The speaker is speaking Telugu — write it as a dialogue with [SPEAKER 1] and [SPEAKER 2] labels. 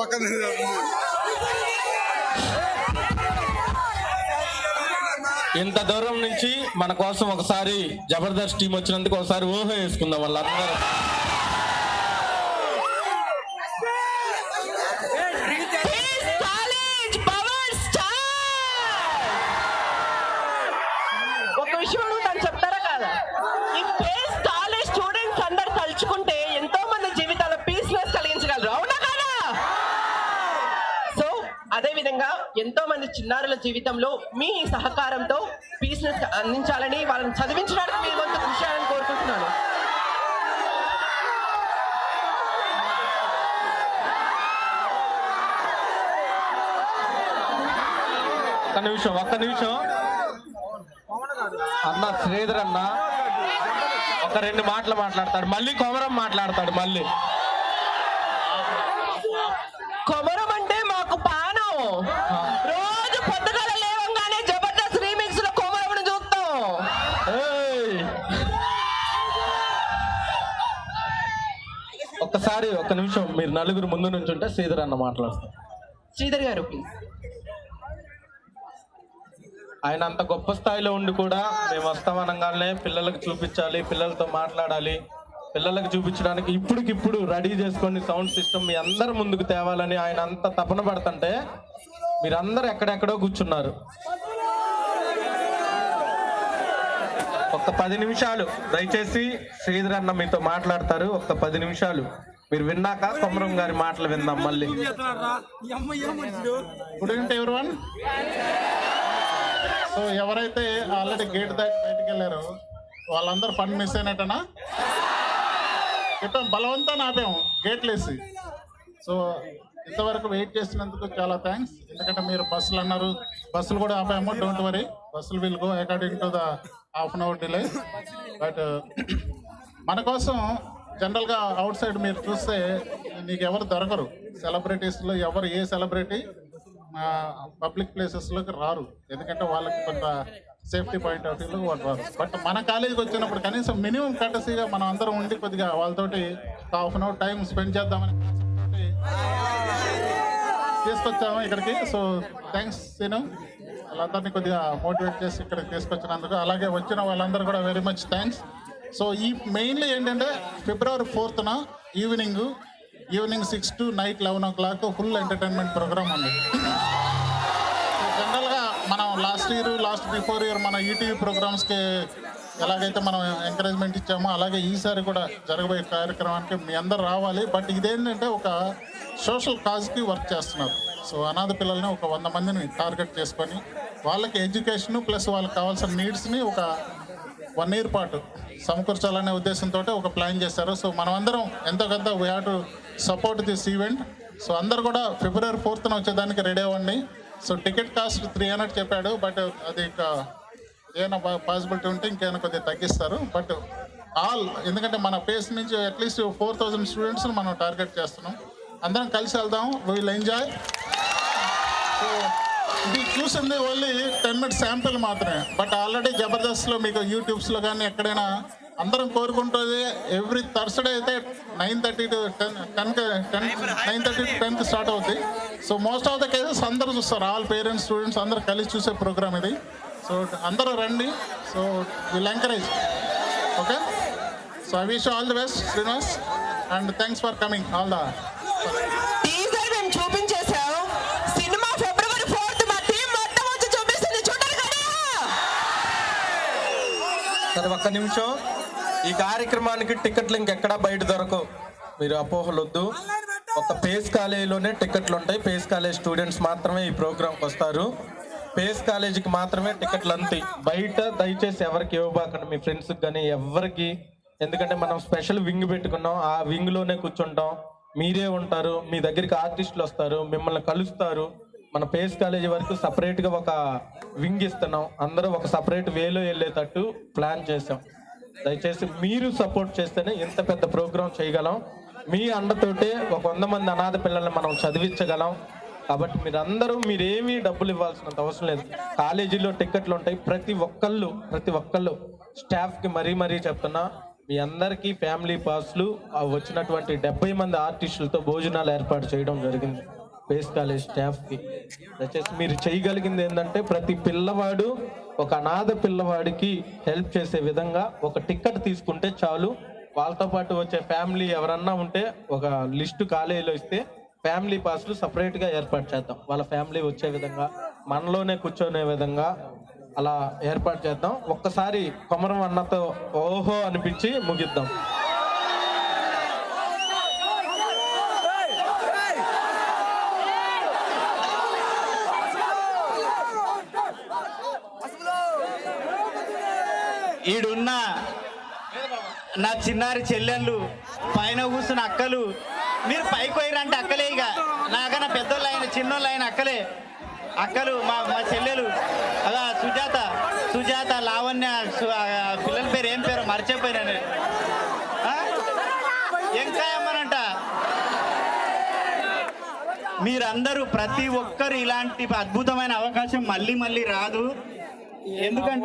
[SPEAKER 1] పక్కన
[SPEAKER 2] ఇంత దూరం నుంచి మన కోసం ఒకసారి జబర్దస్త్ టీం వచ్చినందుకు ఒకసారి ఊహ వేసుకుందాం వాళ్ళందరూ.
[SPEAKER 3] ఒక విషయం తను చెప్తారా కదా, ఈ పేస్ కాలేజ్ స్టూడెంట్స్ అందరు తలుచుకుంటే ఎంతో మంది జీవితాల పీస్నెస్ కలిగించగలరు, అవునా కదా? సో అదే విధంగా ఎంతో మంది చిన్నారుల జీవితంలో మీ సహకారంతో పీస్నెస్ అందించాలని, వాళ్ళని చదివించడానికి మీ వంతు కృషి చేయాలని కోరుకుంటున్నాను.
[SPEAKER 2] ఒక్క నిమిషం అన్న శ్రీధర్ అన్న ఒక 2 మాటలు మాట్లాడతాడు, మళ్ళీ కొమరం మాట్లాడతాడు. మళ్ళీ
[SPEAKER 3] కొమరం అంటే మాకు పానం, రోజు పొద్దుగాల లేవంగానే జబర్దస్త్ రీమిక్స్ లో కొమరం చూస్తాం.
[SPEAKER 2] ఒక్కసారి ఒక్క నిమిషం మీరు నలుగురు ముందు నుంచి ఉంటే శ్రీధర్ అన్న మాట్లాడతారు.
[SPEAKER 3] శ్రీధర్ గారు ప్లీజ్.
[SPEAKER 2] ఆయన అంత గొప్ప స్థాయిలో ఉండి కూడా మేము వస్తామనగానే పిల్లలకు చూపించాలి, పిల్లలతో మాట్లాడాలి, పిల్లలకు చూపించడానికి ఇప్పటికిప్పుడు రెడీ చేసుకొని సౌండ్ సిస్టమ్ మీ అందరు ముందుకు తేవాలని ఆయన అంత తపన పడుతుంటే మీరందరూ ఎక్కడెక్కడో కూర్చున్నారు. ఒక్క 10 నిమిషాలు దయచేసి శ్రీధర్ అన్న మీతో మాట్లాడతారు. ఒక్క 10 నిమిషాలు మీరు విన్నాక కొమరం గారి మాటలు విందాం మళ్ళీ.
[SPEAKER 4] Good evening everyone. సో ఎవరైతే ఆల్రెడీ గేట్ దాటి బయటికి వెళ్ళారో వాళ్ళందరూ ఫండ్ మిస్ అయినట్టనా చెప్పాం, బలవంతాన్ని ఆపాము గేట్లు వేసి. సో ఇంతవరకు వెయిట్ చేసినందుకు చాలా థ్యాంక్స్. ఎందుకంటే మీరు బస్సులు అన్నారు, బస్సులు కూడా ఆపాము. డోంట్ వరీ, బస్సులు will go according to the half an hour delay. But మన కోసం జనరల్గా అవుట్ సైడ్ మీరు చూస్తే నీకు ఎవరు దొరకరు. సెలబ్రిటీస్లో ఎవరు ఏ సెలబ్రిటీ పబ్లిక్ ప్లేసెస్లోకి రారు, ఎందుకంటే వాళ్ళకి కొంత సేఫ్టీ పాయింట్ ఆఫ్ వ్యూలో వాళ్ళు రారు. బట్ మన కాలేజీకి వచ్చినప్పుడు కనీసం మినిమం కటసీగా మనం అందరం ఉండి కొద్దిగా వాళ్ళతోటి half an hour time spend చేద్దామని తీసుకొచ్చాము ఇక్కడికి. సో థ్యాంక్స్ సీను, వాళ్ళందరినీ కొద్దిగా మోటివేట్ చేసి ఇక్కడికి తీసుకొచ్చినందుకు. అలాగే వచ్చిన వాళ్ళందరూ కూడా వెరీ మచ్ థ్యాంక్స్. సో ఈ మెయిన్లీ ఏంటంటే February 4th evening 6 to night 11 o'clock full entertainment programme ఉంది. జనరల్గా మనం లాస్ట్ బిఫోర్ ఇయర్ మన ఈటీవీ ప్రోగ్రామ్స్కి ఎలాగైతే మనం ఎంకరేజ్మెంట్ ఇచ్చామో అలాగే ఈసారి కూడా జరగబోయే కార్యక్రమానికి మీ అందరు రావాలి. బట్ ఇదేంటంటే ఒక సోషల్ కాజ్కి వర్క్ చేస్తున్నారు. సో అనాథ పిల్లల్ని ఒక 100 మందిని టార్గెట్ చేసుకొని వాళ్ళకి ఎడ్యుకేషన్ ప్లస్ వాళ్ళకి కావాల్సిన నీడ్స్ని ఒక 1 year పాటు సమకూర్చాలనే ఉద్దేశంతో ఒక ప్లాన్ చేశారు. సో మనమందరం ఎంతో కొంత we have to support this event. So అందరు కూడా February 4th వచ్చేదానికి రెడీ అవ్వండి. సో టికెట్ కాస్ట్ 300 చెప్పాడు, బట్ అది ఏమైనా పాసిబిలిటీ ఉంటే ఇంకేమైనా కొద్దిగా తగ్గిస్తారు. బట్ ఎందుకంటే మన పేస్ నుంచి అట్లీస్ట్ 4000 స్టూడెంట్స్ని మనం టార్గెట్ చేస్తున్నాం. అందరం కలిసి వెళ్దాం, విల్ ఎంజాయ్. సో ఇది చూసింది ఓన్లీ 10 minutes శాంపిల్ మాత్రమే. బట్ ఆల్రెడీ జబర్దస్త్లో మీకు యూట్యూబ్స్లో కానీ ఎక్కడైనా అందరం కోరుకుంటుంది ఎవ్రీ థర్స్డే అయితే 9:30 to 10 స్టార్ట్ అవుతుంది. So most of the cases అందరూ చూస్తారు, ఆల్ పేరెంట్స్ స్టూడెంట్స్ అందరూ కలిసి చూసే ప్రోగ్రామ్ ఇది. సో అందరూ రండి. So will encourage. Okay, so I wish all the best Srinivas and thanks for coming. All the
[SPEAKER 2] సరే ఒక్క నిమిషం, ఈ కార్యక్రమానికి టికెట్లు ఇంకెక్కడా బయట దొరకవు, మీరు అపోహలొద్దు. ఒక పేస్ కాలేజీలోనే టికెట్లు ఉంటాయి. పేస్ కాలేజ్ స్టూడెంట్స్ మాత్రమే ఈ ప్రోగ్రాంకి వస్తారు. పేస్ కాలేజీకి మాత్రమే టికెట్లు అంతాయి. బయట దయచేసి ఎవరికి ఇవ్వబాకండి, మీ ఫ్రెండ్స్కి కానీ ఎవరికి. ఎందుకంటే మనం స్పెషల్ వింగ్ పెట్టుకున్నాం, ఆ వింగ్లోనే కూర్చుంటాం, మీరే ఉంటారు, మీ దగ్గరికి ఆర్టిస్టులు వస్తారు, మిమ్మల్ని కలుస్తారు. మన పేస్ కాలేజీ వరకు సపరేట్గా ఒక వింగ్ ఇస్తున్నాం, అందరూ ఒక సపరేట్ వేలో వెళ్ళేటట్టు ప్లాన్ చేసాం. దయచేసి మీరు సపోర్ట్ చేస్తేనే ఇంత పెద్ద ప్రోగ్రాం చేయగలం. మీ అండతోటే ఒక 100 మంది అనాథ పిల్లల్ని మనం చదివించగలం. కాబట్టి మీరేమీ డబ్బులు ఇవ్వాల్సినంత అవసరం లేదు. కాలేజీలో టికెట్లు ఉంటాయి. ప్రతి ఒక్కళ్ళు స్టాఫ్కి మరీ చెప్తున్నా, మీ అందరికీ ఫ్యామిలీ పాస్లు వచ్చినటువంటి 70 మంది ఆర్టిస్టులతో భోజనాలు ఏర్పాటు చేయడం జరిగింది పేస్ కాలేజ్ స్టాఫ్కి. దయచేసి మీరు చేయగలిగింది ఏంటంటే ప్రతి పిల్లవాడు ఒక అనాథ పిల్లవాడికి హెల్ప్ చేసే విధంగా ఒక టికెట్ తీసుకుంటే చాలు. వాళ్ళతో పాటు వచ్చే ఫ్యామిలీ ఎవరన్నా ఉంటే ఒక లిస్టు కాలేజీలో ఇస్తే ఫ్యామిలీ పాస్లు సపరేట్గా ఏర్పాటు చేద్దాం. వాళ్ళ ఫ్యామిలీ వచ్చే విధంగా మనలోనే కూర్చొనే విధంగా అలా ఏర్పాటు చేద్దాం. ఒక్కసారి కొమరం అన్నతో ఓహో అనిపించి ముగిద్దాం.
[SPEAKER 1] ఈడున్న నా చిన్నారి చెల్లెళ్ళు, పైన కూర్చున్న అక్కలు, మీరు పైకి పోయిరంటే అక్కలే, ఇక నాకన్నా పెద్దోళ్ళు అయిన చిన్నోళ్ళు అయిన అక్కలు మా చెల్లెలు. అలా సుజాత, లావణ్య, పిల్లల పేరు ఏం పేరు మర్చిపోయినా నేను. ఎంకాయమ్మనంట. మీరందరూ ప్రతి ఒక్కరు ఇలాంటి అద్భుతమైన అవకాశం మళ్ళీ రాదు. ఎందుకంటే